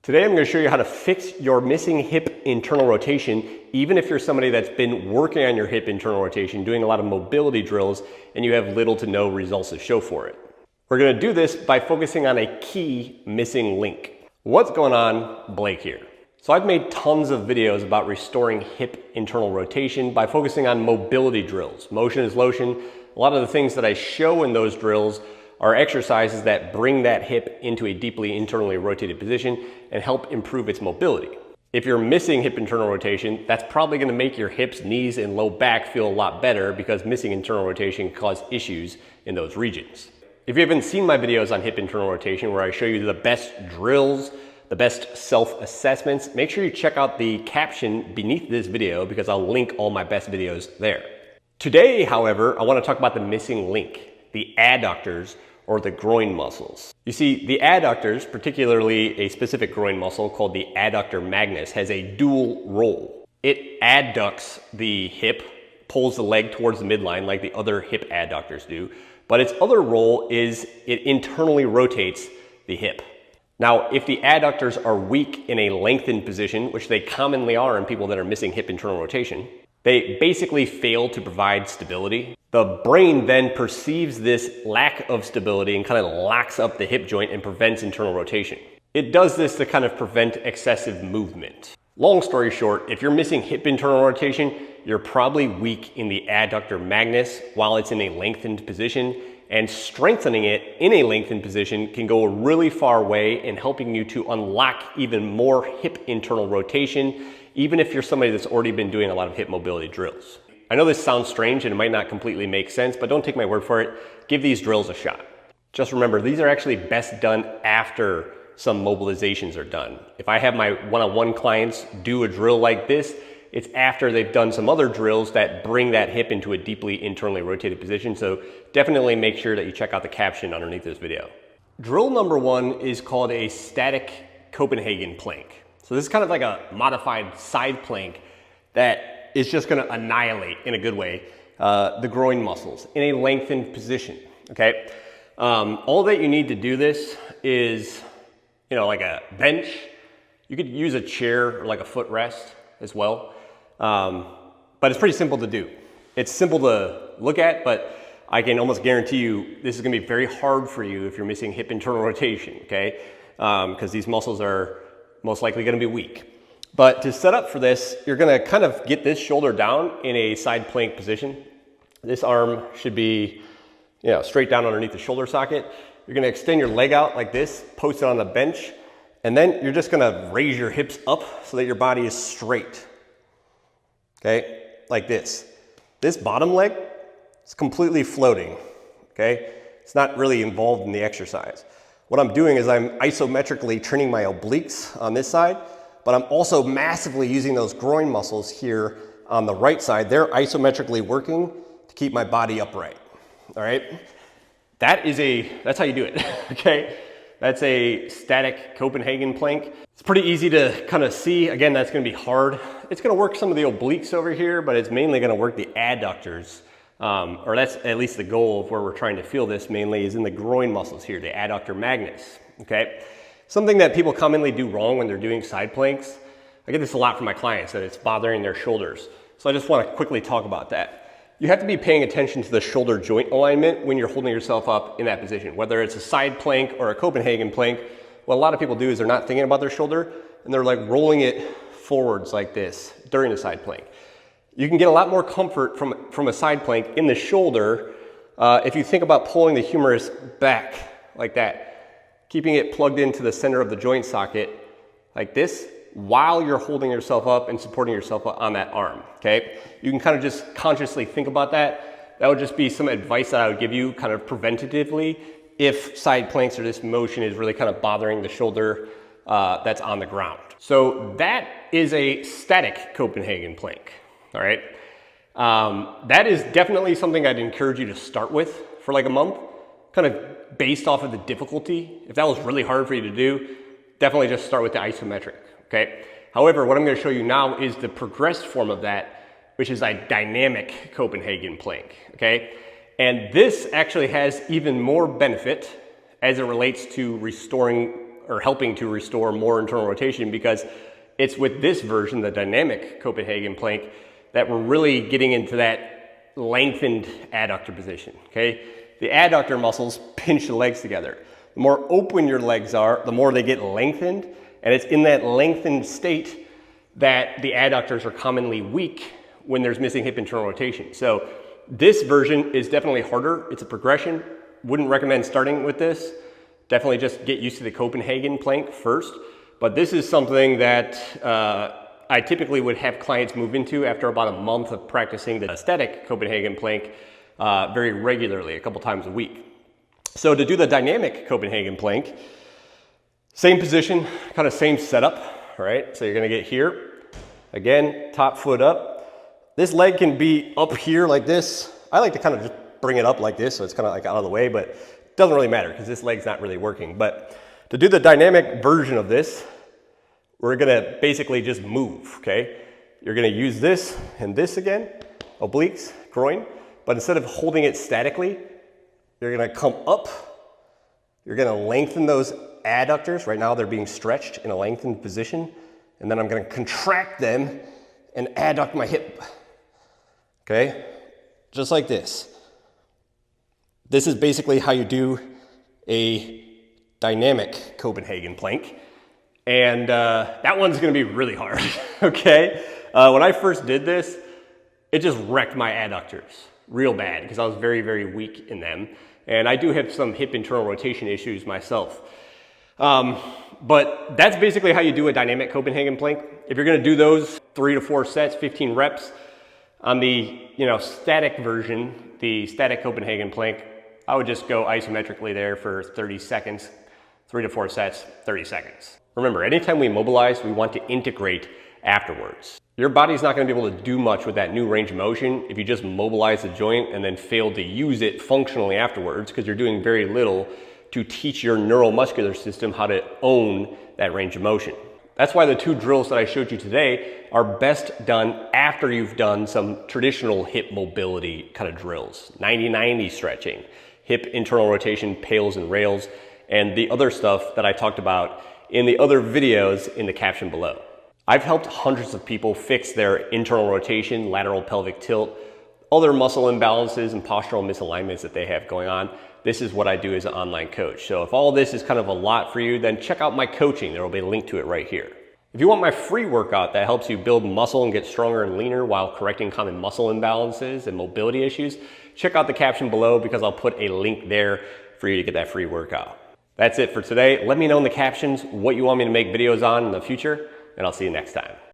Today I'm going to show you how to fix your missing hip internal rotation, even if you're somebody that's been working on your hip internal rotation, doing a lot of mobility drills, and you have little to no results to show for it. We're going to do this by focusing on a key missing link. What's going on? Blake here. So I've made tons of videos about restoring hip internal rotation by focusing on mobility drills. Motion is lotion. A lot of the things that I show in those drills are exercises that bring that hip into a deeply internally rotated position and help improve its mobility. If you're missing hip internal rotation, that's probably going to make your hips, knees, and low back feel a lot better because missing internal rotation can cause issues in those regions. If you haven't seen my videos on hip internal rotation where I show you the best drills, the best self-assessments, make sure you check out the caption beneath this video because I'll link all my best videos there. Today, however, I want to talk about the missing link, the adductors or the groin muscles. You see, the adductors, particularly a specific groin muscle called the adductor magnus, has a dual role. It adducts the hip, pulls the leg towards the midline like the other hip adductors do, but its other role is it internally rotates the hip. Now, if the adductors are weak in a lengthened position, which they commonly are in people that are missing hip internal rotation, they basically fail to provide stability. The brain then perceives this lack of stability and kind of locks up the hip joint and prevents internal rotation. It does this to kind of prevent excessive movement. Long story short, if you're missing hip internal rotation, you're probably weak in the adductor magnus while it's in a lengthened position, and strengthening it in a lengthened position can go a really far way in helping you to unlock even more hip internal rotation, even if you're somebody that's already been doing a lot of hip mobility drills. I know this sounds strange and it might not completely make sense, but don't take my word for it. Give these drills a shot. Just remember, these are actually best done after some mobilizations are done. If I have my one-on-one clients do a drill like this, it's after they've done some other drills that bring that hip into a deeply internally rotated position. So definitely make sure that you check out the caption underneath this video. Drill number one is called a static Copenhagen plank. So this is kind of like a modified side plank that is just going to annihilate, in a good way, the groin muscles in a lengthened position, okay? All that you need to do this is, like a bench. You could use a chair or like a footrest as well. But it's pretty simple to do. It's simple to look at, but I can almost guarantee you this is going to be very hard for you if you're missing hip internal rotation, okay? Because these muscles are most likely going to be weak. But to set up for this, you're going to kind of get this shoulder down in a side plank position. This arm should be, straight down underneath the shoulder socket. You're going to extend your leg out like this, post it on the bench, and then you're just going to raise your hips up so that your body is straight. Okay, like this. This bottom leg is completely floating. Okay, it's not really involved in the exercise. What I'm doing is I'm isometrically turning my obliques on this side, but I'm also massively using those groin muscles here on the right side. They're isometrically working to keep my body upright. All right, that's how you do it. Okay, that's a static Copenhagen plank. It's pretty easy to kind of see. Again, that's going to be hard. It's going to work some of the obliques over here, but it's mainly going to work the adductors. Or that's at least the goal of where we're trying to feel this mainly is in the groin muscles here, the adductor magnus, okay? Something that people commonly do wrong when they're doing side planks, I get this a lot from my clients, that it's bothering their shoulders. So I just want to quickly talk about that. You have to be paying attention to the shoulder joint alignment when you're holding yourself up in that position, whether it's a side plank or a Copenhagen plank. What a lot of people do is they're not thinking about their shoulder and they're like rolling it forwards like this during the side plank. You can get a lot more comfort from a side plank in the shoulder if you think about pulling the humerus back like that, keeping it plugged into the center of the joint socket like this while you're holding yourself up and supporting yourself on that arm, okay? You can kind of just consciously think about that. That would just be some advice that I would give you kind of preventatively if side planks or this motion is really kind of bothering the shoulder that's on the ground. So that is a static Copenhagen plank. All right, that is definitely something I'd encourage you to start with for like a month, kind of based off of the difficulty. If that was really hard for you to do, definitely just start with the isometric, okay? However, what I'm going to show you now is the progressed form of that, which is a dynamic Copenhagen plank, okay? And this actually has even more benefit as it relates to restoring or helping to restore more internal rotation, because it's with this version, the dynamic Copenhagen plank, that we're really getting into that lengthened adductor position, okay? The adductor muscles pinch the legs together. The more open your legs are, the more they get lengthened, and it's in that lengthened state that the adductors are commonly weak when there's missing hip internal rotation. So this version is definitely harder. It's a progression. Wouldn't recommend starting with this. Definitely just get used to the Copenhagen plank first. But this is something that I typically would have clients move into after about a month of practicing the static Copenhagen plank very regularly, a couple times a week. So to do the dynamic Copenhagen plank, same position, kind of same setup, all right? So you're gonna get here. Again, top foot up. This leg can be up here like this. I like to kind of just bring it up like this, so it's kind of like out of the way, but it doesn't really matter because this leg's not really working. But to do the dynamic version of this, we're gonna basically just move, okay? You're gonna use this and this again, obliques, groin, but instead of holding it statically, you're gonna come up, you're gonna lengthen those adductors. Right now they're being stretched in a lengthened position, and then I'm gonna contract them and adduct my hip, okay? Just like this. This is basically how you do a dynamic Copenhagen plank. And that one's gonna be really hard, okay? When I first did this, it just wrecked my adductors real bad because I was very, very weak in them. And I do have some hip internal rotation issues myself. But that's basically how you do a dynamic Copenhagen plank. If you're gonna do those 3 to 4 sets, 15 reps, on the static version, the static Copenhagen plank, I would just go isometrically there for 30 seconds, 3 to 4 sets, 30 seconds. Remember, anytime we mobilize, we want to integrate afterwards. Your body's not gonna be able to do much with that new range of motion if you just mobilize the joint and then fail to use it functionally afterwards, because you're doing very little to teach your neuromuscular system how to own that range of motion. That's why the 2 drills that I showed you today are best done after you've done some traditional hip mobility kind of drills. 90-90 stretching, hip internal rotation, pails and rails, and the other stuff that I talked about in the other videos in the caption below. I've helped hundreds of people fix their internal rotation, lateral pelvic tilt, other muscle imbalances and postural misalignments that they have going on. This is what I do as an online coach. So if all this is kind of a lot for you, then check out my coaching. There will be a link to it right here. If you want my free workout that helps you build muscle and get stronger and leaner while correcting common muscle imbalances and mobility issues, check out the caption below because I'll put a link there for you to get that free workout. That's it for today. Let me know in the captions what you want me to make videos on in the future, and I'll see you next time.